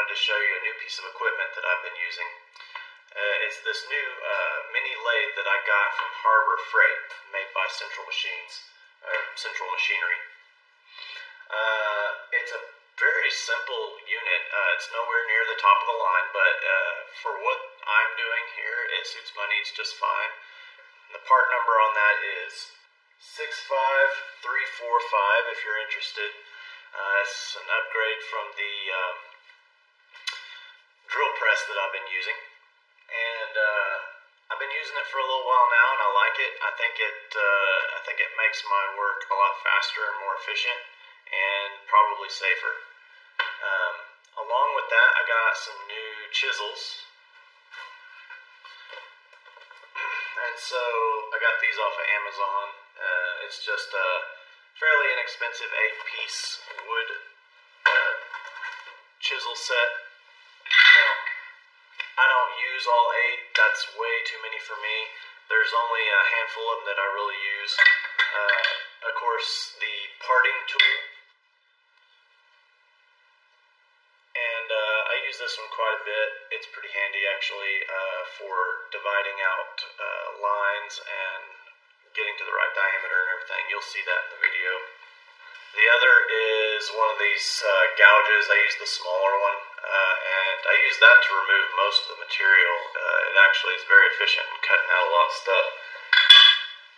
wanted to show you a new piece of equipment that I've been using. It's this new mini lathe that I got from Harbor Freight, made by Central Machinery. It's a very simple unit. It's nowhere near the top of the line, but for what I'm doing here, it suits my needs just fine. And the part number on that is 65345 if you're interested. It's an upgrade from the drill press that I've been using, and I've been using it for a little while now, and I like it. I think it makes my work a lot faster and more efficient, and probably safer. Along with that, I got some new chisels, and so I got these off of Amazon. It's just a fairly inexpensive 8-piece wood chisel set. Now, I don't use all 8. That's way too many for me. There's only a handful of them that I really use. Of course, the parting tool, and I use this one quite a bit. It's pretty handy actually for dividing out lines and getting to the right diameter and everything. You'll see that in the video. The other is one of these gouges. I use the smaller one, and I use that to remove most of the material. It actually is very efficient in cutting out a lot of stuff.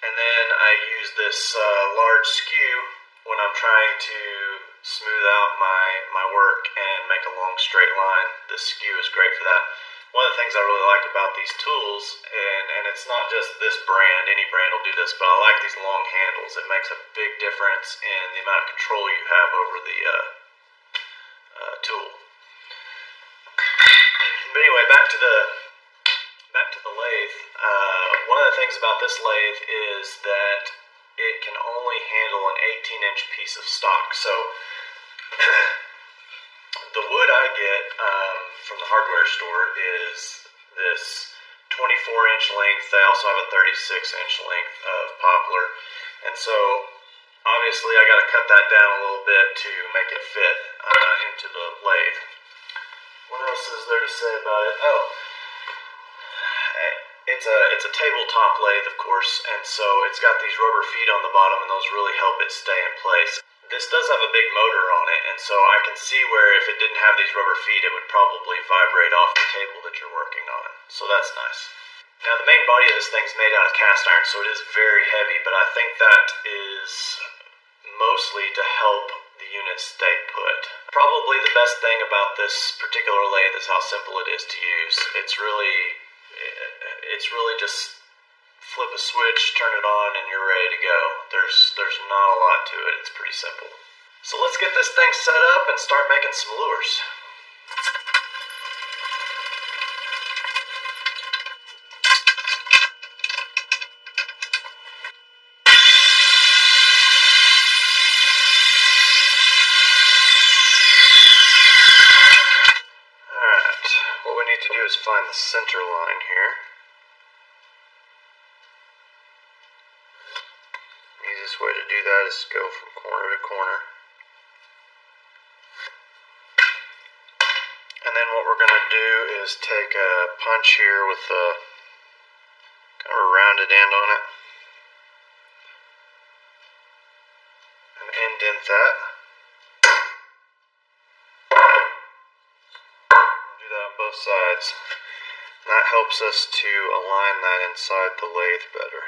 And then I use this large skew when I'm trying to smooth out my work and make a long straight line. This skew is great for that. One of the things I really like about these tools, and it's not just this brand, any brand will do this, but I like these long handles. It makes a big difference in the amount of control you have over the tool. But anyway, back to the lathe. One of the things about this lathe is that it can only handle an 18-inch piece of stock. So the wood I get from the hardware store is this 24-inch length. They also have a 36-inch length of poplar, and so obviously I got to cut that down a little bit to make it fit into the lathe. What else is there to say about it? Oh, it's a tabletop lathe, of course, and so it's got these rubber feet on the bottom, and those really help it stay in place. This does have a big motor on it, and so I can see where if it didn't have these rubber feet, it would probably vibrate off the table that you're working on. So that's nice. Now, the main body of this thing's made out of cast iron, so it is very heavy, but I think that is mostly to help the unit stay put. Probably the best thing about this particular lathe is how simple it is to use. It's really just flip a switch, turn it on, and you're ready to go. There's not a lot to it. It's pretty simple. So let's get this thing set up and start making some lures. Alright, what we need to do is find the center line here. Easiest way to do that is go from corner to corner. And then what we're going to do is take a punch here with a kind of a rounded end on it and indent that. We'll do that on both sides. And that helps us to align that inside the lathe better.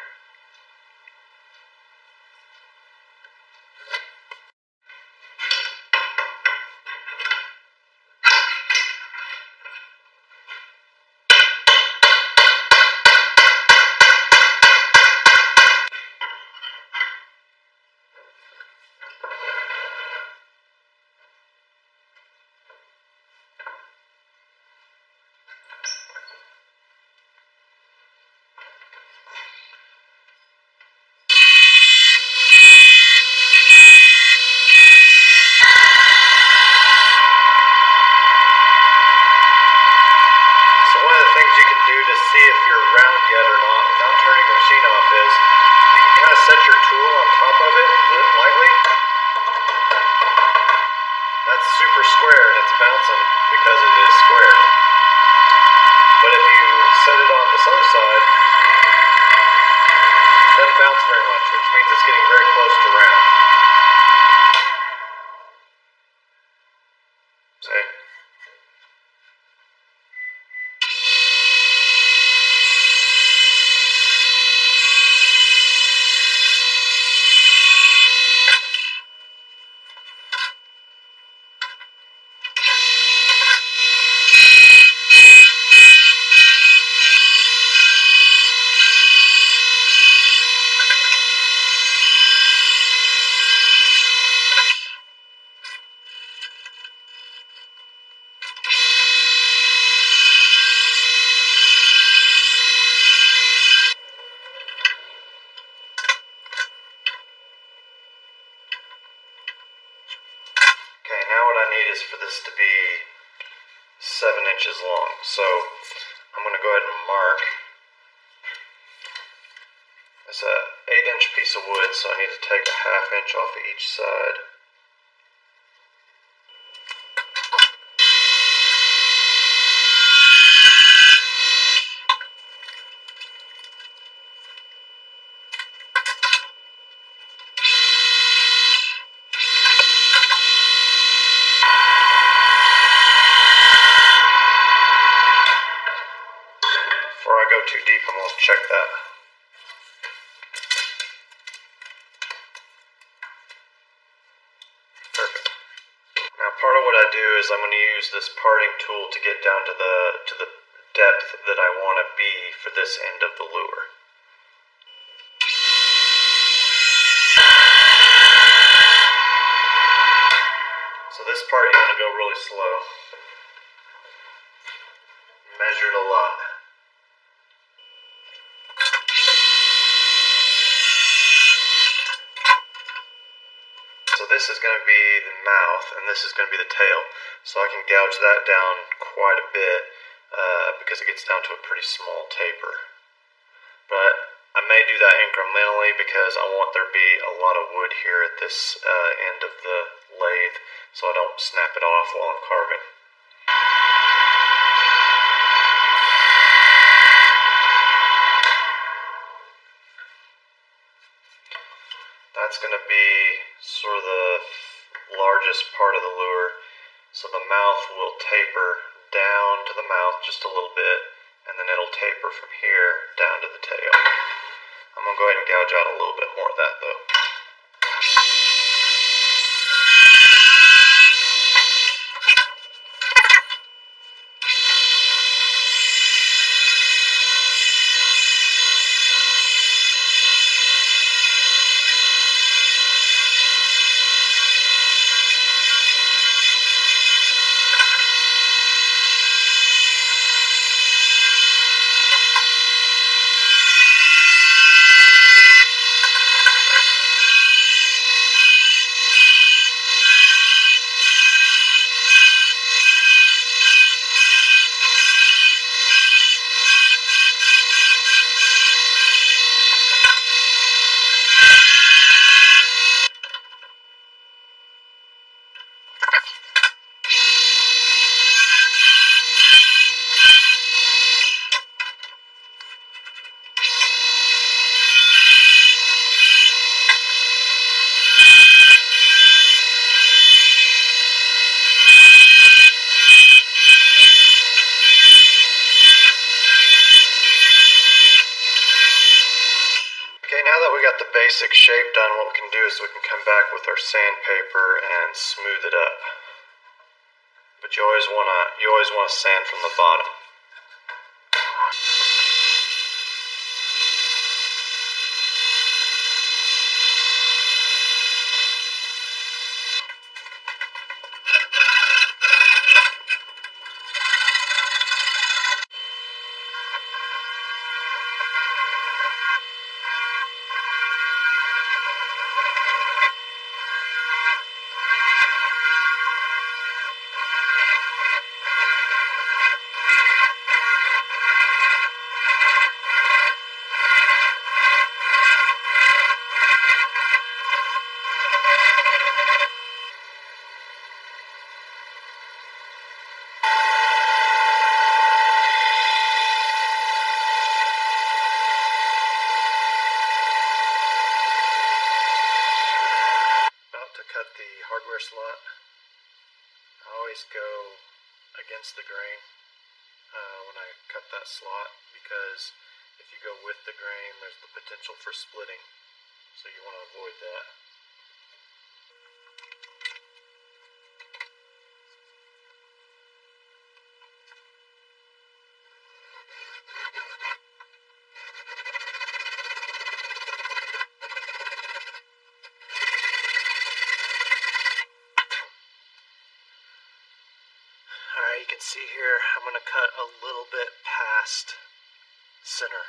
is for this to be 7 inches long. So I'm going to go ahead and mark. It's a 8-inch piece of wood, so I need to take a 1/2 inch off of each side. Before I go too deep, I'm going to check that. Perfect. Now part of what I do is I'm going to use this parting tool to get down to the depth that I want to be for this end of the lure. So this part you want to go really slow. Measured a lot. So this is going to be the mouth, and this is going to be the tail. So I can gouge that down quite a bit because it gets down to a pretty small taper. But I may do that incrementally because I want there to be a lot of wood here at this end of the lathe, so I don't snap it off while I'm carving. That's going to be sort of the largest part of the lure. So the mouth will taper down to the mouth just a little bit, and then it'll taper from here down to the tail. I'm going to go ahead and gouge out a little bit more of that though. Now that we got the basic shape done, what we can do is we can come back with our sandpaper and smooth it up. But you always wanna sand from the bottom. Cut the hardware slot. I always go against the grain when I cut that slot, because if you go with the grain, there's the potential for splitting, so you want to avoid that. Alright, you can see here I'm going to cut a little bit past center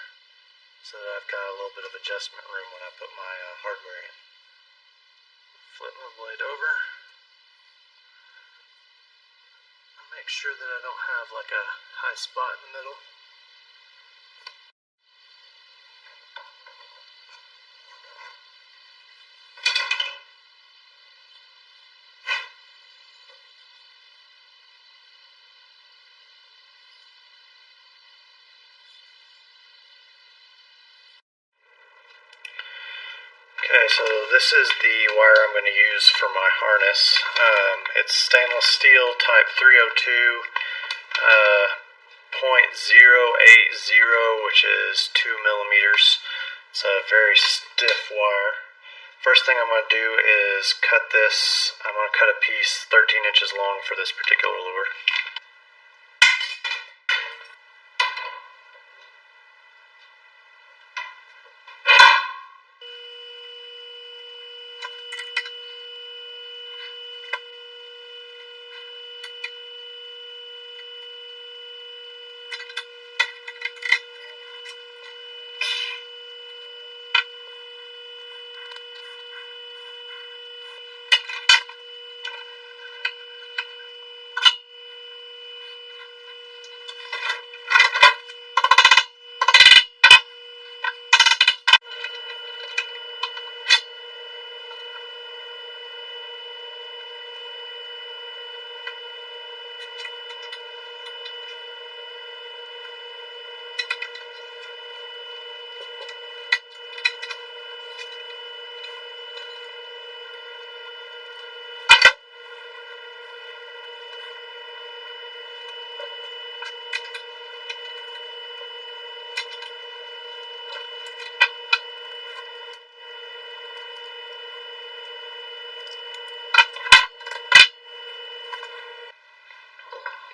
so that I've got a little bit of adjustment room when I put my hardware in. Flip my blade over. Make sure that I don't have like a high spot in the middle. Okay, so this is the wire I'm going to use for my harness. It's stainless steel type 302, 0.080, which is 2 millimeters. It's a very stiff wire. First thing I'm going to do is cut this. I'm going to cut a piece 13 inches long for this particular lure.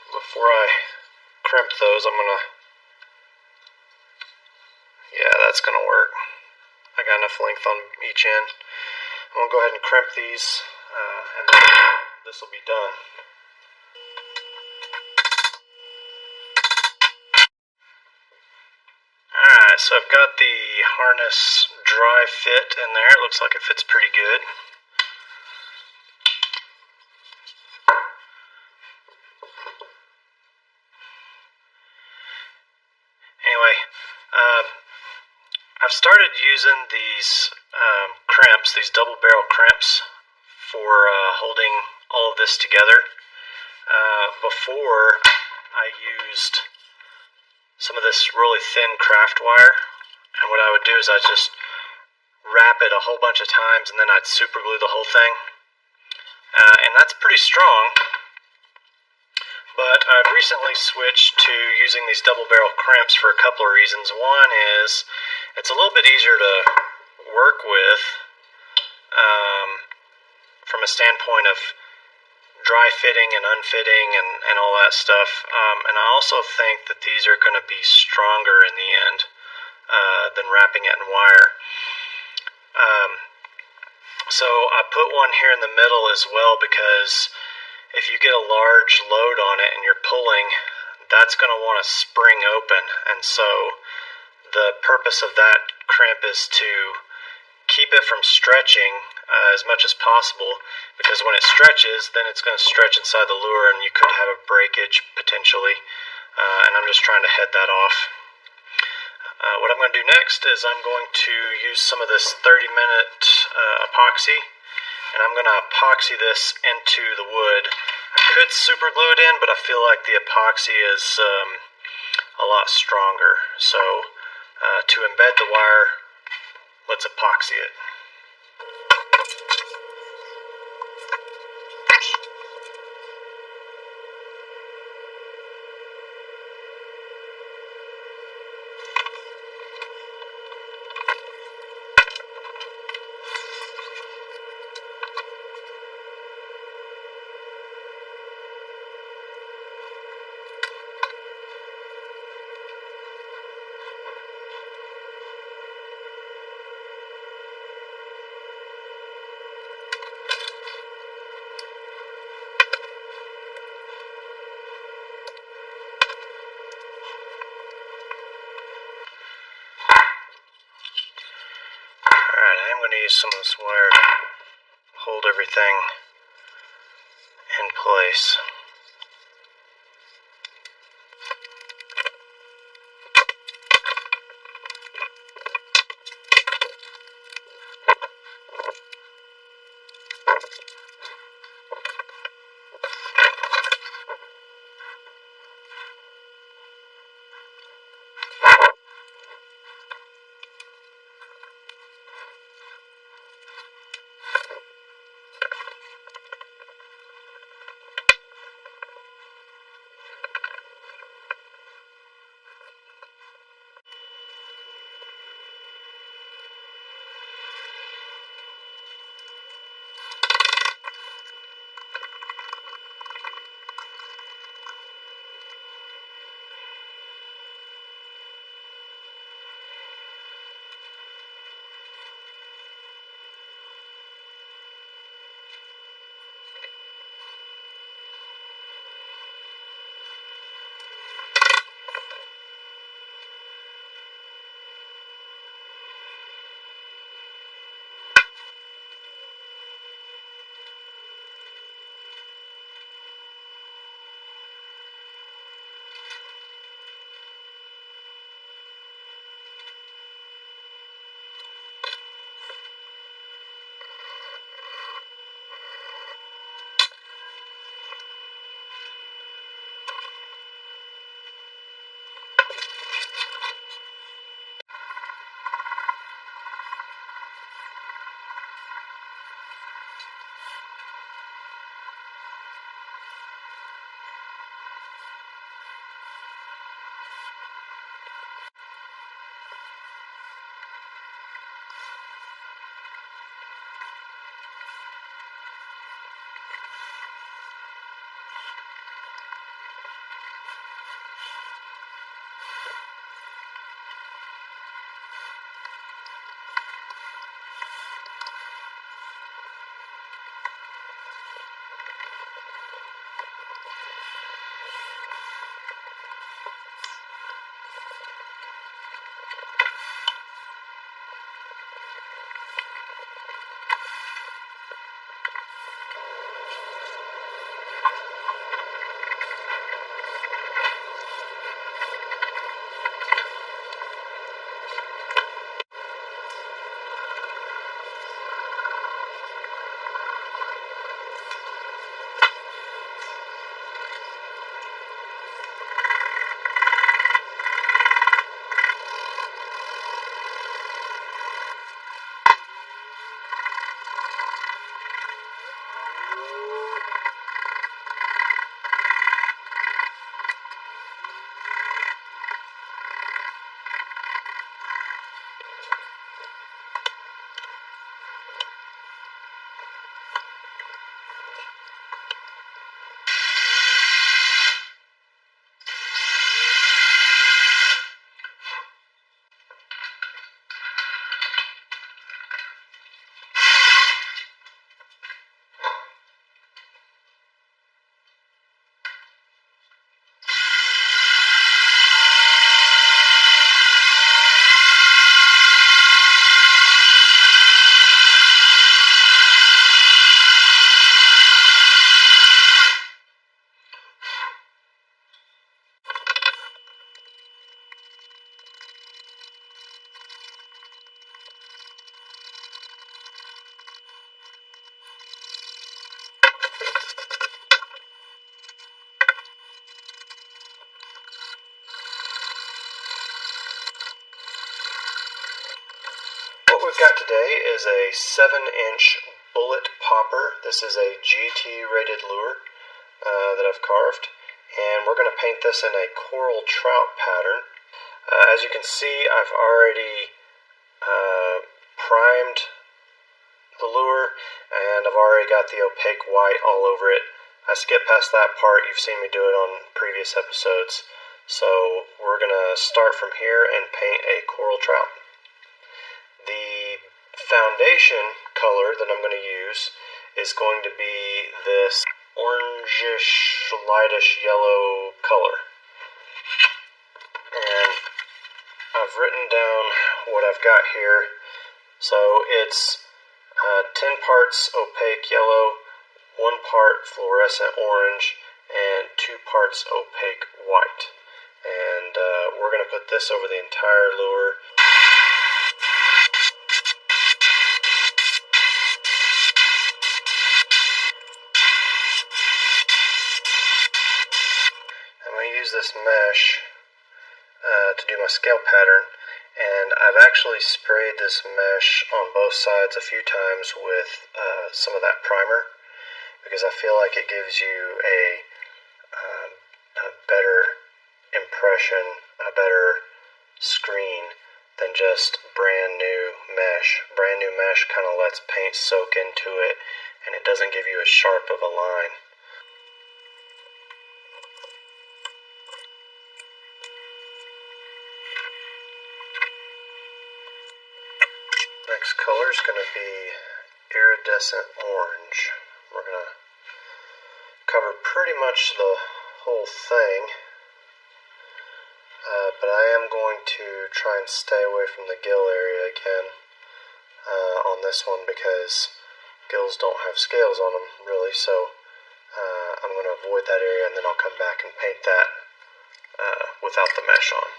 Before I crimp those, yeah, that's gonna work. I got enough length on each end. I'm gonna go ahead and crimp these, and then this will be done. Alright, so I've got the harness dry fit in there. It looks like it fits pretty good. Anyway, I've started using these crimps, these double barrel crimps, for holding all of this together. Before, I used some of this really thin craft wire, and what I would do is I'd just wrap it a whole bunch of times and then I'd super glue the whole thing, and that's pretty strong. But I've recently switched to using these double barrel crimps for a couple of reasons. One is it's a little bit easier to work with from a standpoint of dry fitting and unfitting and all that stuff. And I also think that these are going to be stronger in the end than wrapping it in wire. So I put one here in the middle as well, because if you get a large load on it and you're pulling, that's going to want to spring open. And so the purpose of that crimp is to keep it from stretching as much as possible, because when it stretches, then it's going to stretch inside the lure and you could have a breakage potentially, and I'm just trying to head that off. What I'm going to do next is I'm going to use some of this 30-minute epoxy, and I'm going to epoxy this into the wood. I could super glue it in, but I feel like the epoxy is a lot stronger. So to embed the wire, let's epoxy it. Alright, I'm going to use some of this wire to hold everything in place. we've got today is a 7-inch bullet popper. This is a GT rated lure that I've carved, and we're going to paint this in a coral trout pattern. As you can see, I've already primed the lure, and I've already got the opaque white all over it. I skipped past that part. You've seen me do it on previous episodes. So we're going to start from here and paint a coral trout. The foundation color that I'm going to use is going to be this orangish, lightish yellow color. And I've written down what I've got here. So it's 10 parts opaque yellow, 1 part fluorescent orange, and 2 parts opaque white. And we're going to put this over the entire lure. I'm going to use this mesh to do my scale pattern, and I've actually sprayed this mesh on both sides a few times with some of that primer, because I feel like it gives you a better impression, a better screen than just brand new mesh. Brand new mesh kind of lets paint soak into it, and it doesn't give you as sharp of a line. Next color is going to be iridescent orange. We're going to cover pretty much the whole thing, but I am going to try and stay away from the gill area again on this one, because gills don't have scales on them really, so I'm going to avoid that area, and then I'll come back and paint that without the mesh on.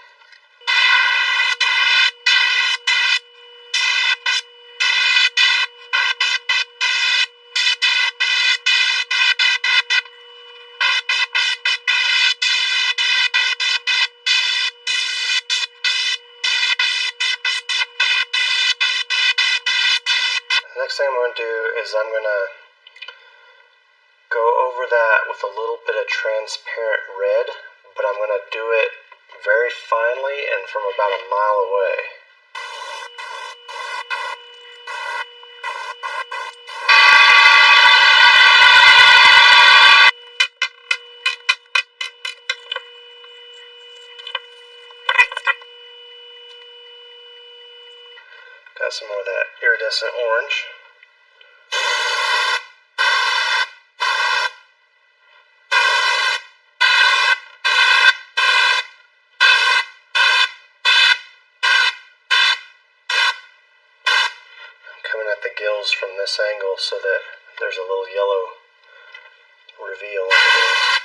The next thing I'm going to do is I'm going to go over that with a little bit of transparent red, but I'm going to do it very finely and from about a mile away. Got some more of that iridescent orange. I'm coming at the gills from this angle so that there's a little yellow reveal on the gills.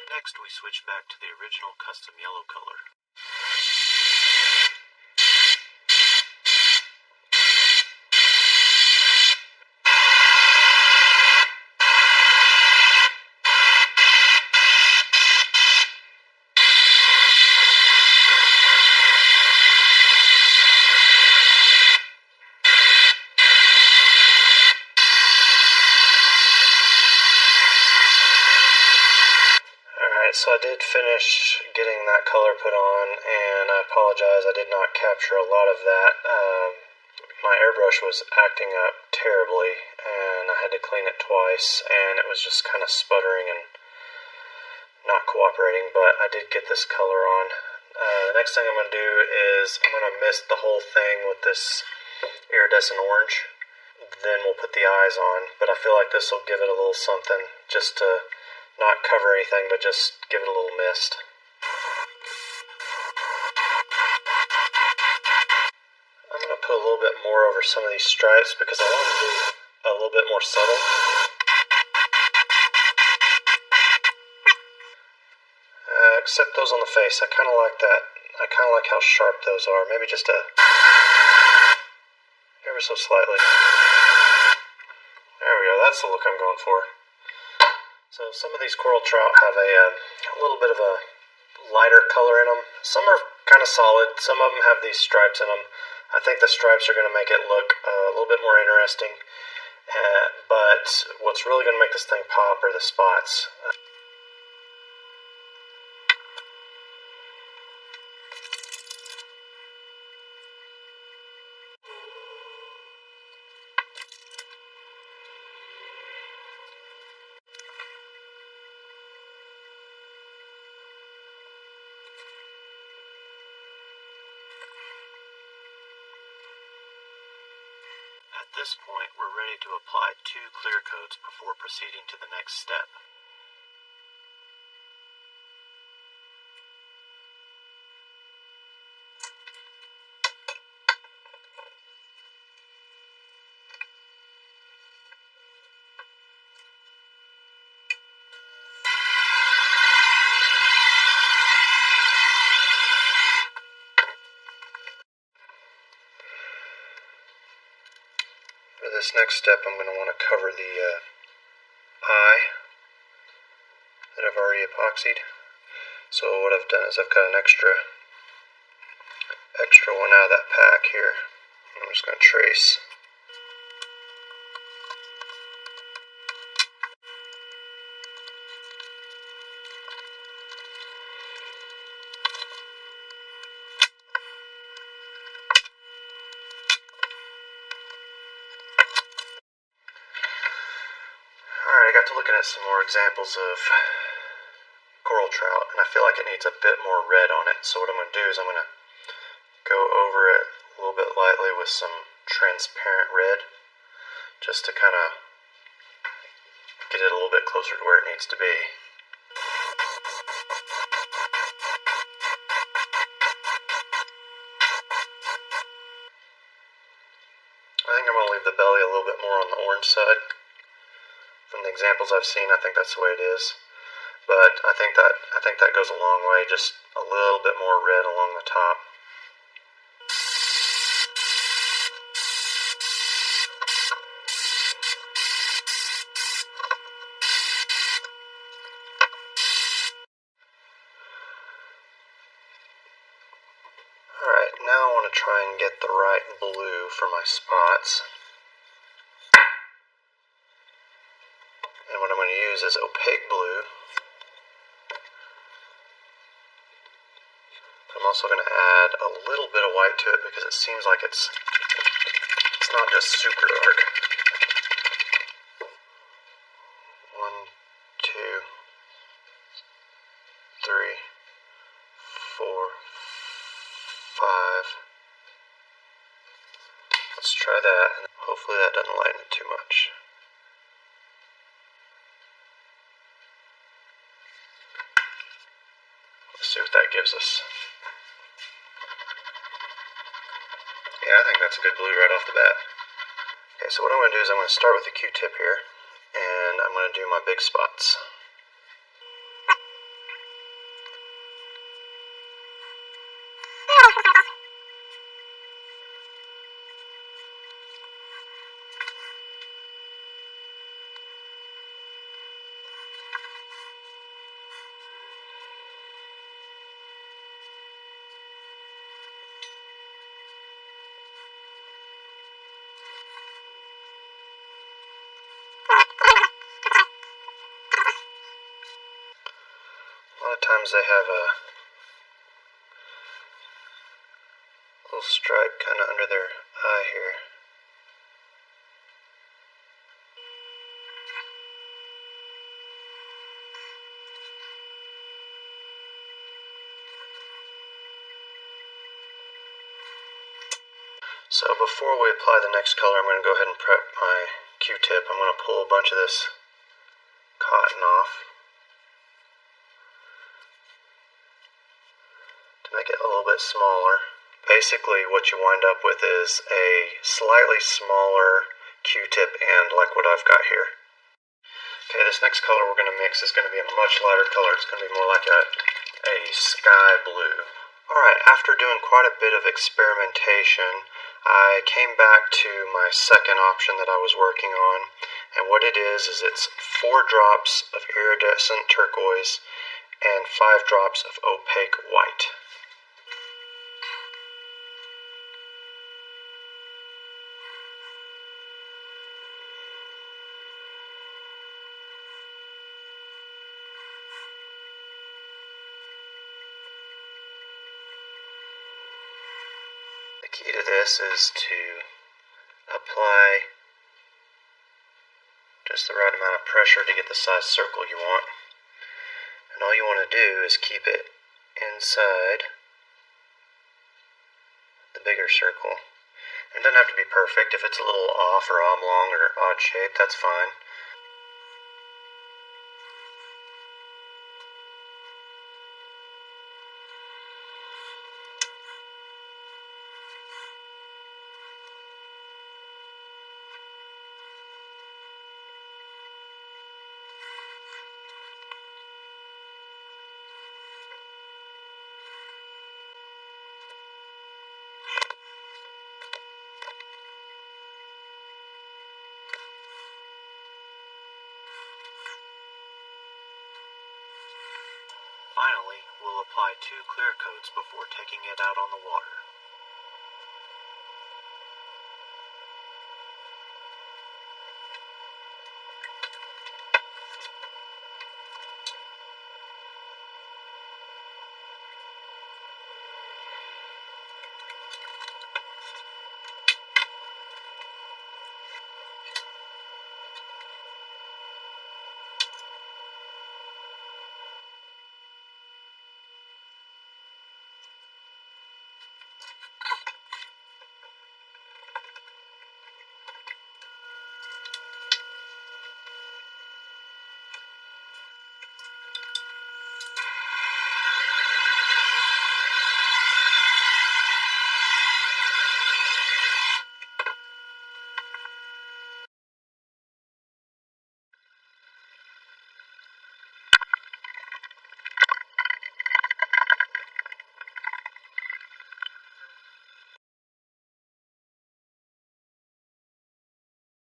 Next, we switch back to the original custom yellow color. So I did finish getting that color put on, and I apologize, I did not capture a lot of that. My airbrush was acting up terribly, and I had to clean it twice, and it was just kind of sputtering and not cooperating, but I did get this color on. The next thing I'm going to do is I'm going to mist the whole thing with this iridescent orange. Then we'll put the eyes on, but I feel like this will give it a little something, just to not cover anything, but just give it a little mist. I'm going to put a little bit more over some of these stripes because I want to do a little bit more subtle. Except those on the face. I kind of like that. I kind of like how sharp those are. Maybe just ever so slightly. There we go. That's the look I'm going for. So some of these coral trout have a little bit of a lighter color in them. Some are kind of solid. Some of them have these stripes in them. I think the stripes are going to make it look a little bit more interesting. But what's really going to make this thing pop are the spots. At this point, we're ready to apply 2 clear coats before proceeding to the next step. For this next step, I'm going to want to cover the eye that I've already epoxied. So what I've done is I've got an extra one out of that pack here. I'm just going to trace. Alright, I got to looking at some more examples of coral trout, and I feel like it needs a bit more red on it. So what I'm going to do is I'm going to go over it a little bit lightly with some transparent red, just to kind of get it a little bit closer to where it needs to be. I think I'm going to leave the belly a little bit more on the orange side. From the examples I've seen, I think that's the way it is. But I think that goes a long way, just a little bit more red along the top. Alright, now I want to try and get the right blue for my spots. And what I'm going to use is opaque blue. I'm also going to add a little bit of white to it because it seems like it's not just super dark. 1, 2, 3, 4, 5. Let's try that, and hopefully that doesn't lighten it too much. Let's see what that gives us. Yeah, I think that's a good blue right off the bat. Okay, so what I'm going to do is I'm going to start with the Q-tip here, and I'm going to do my big spots. A lot of times they have a little stripe kind of under their eye here. So before we apply the next color, I'm going to go ahead and prep my Q-tip. I'm going to pull a bunch of this cotton off to make it a little bit smaller. Basically what you wind up with is a slightly smaller Q-tip and like what I've got here. Okay, this next color we're going to mix is going to be a much lighter color. It's going to be more like a sky blue. Alright, after doing quite a bit of experimentation, I came back to my second option that I was working on. And what it is it's 4 drops of iridescent turquoise and 5 drops of opaque white. The key to this is to apply just the right amount of pressure to get the size circle you want. And all you want to do is keep it inside the bigger circle. It doesn't have to be perfect. If it's a little off or oblong or odd shape, that's fine. Finally, we'll apply 2 clear coats before taking it out on the water.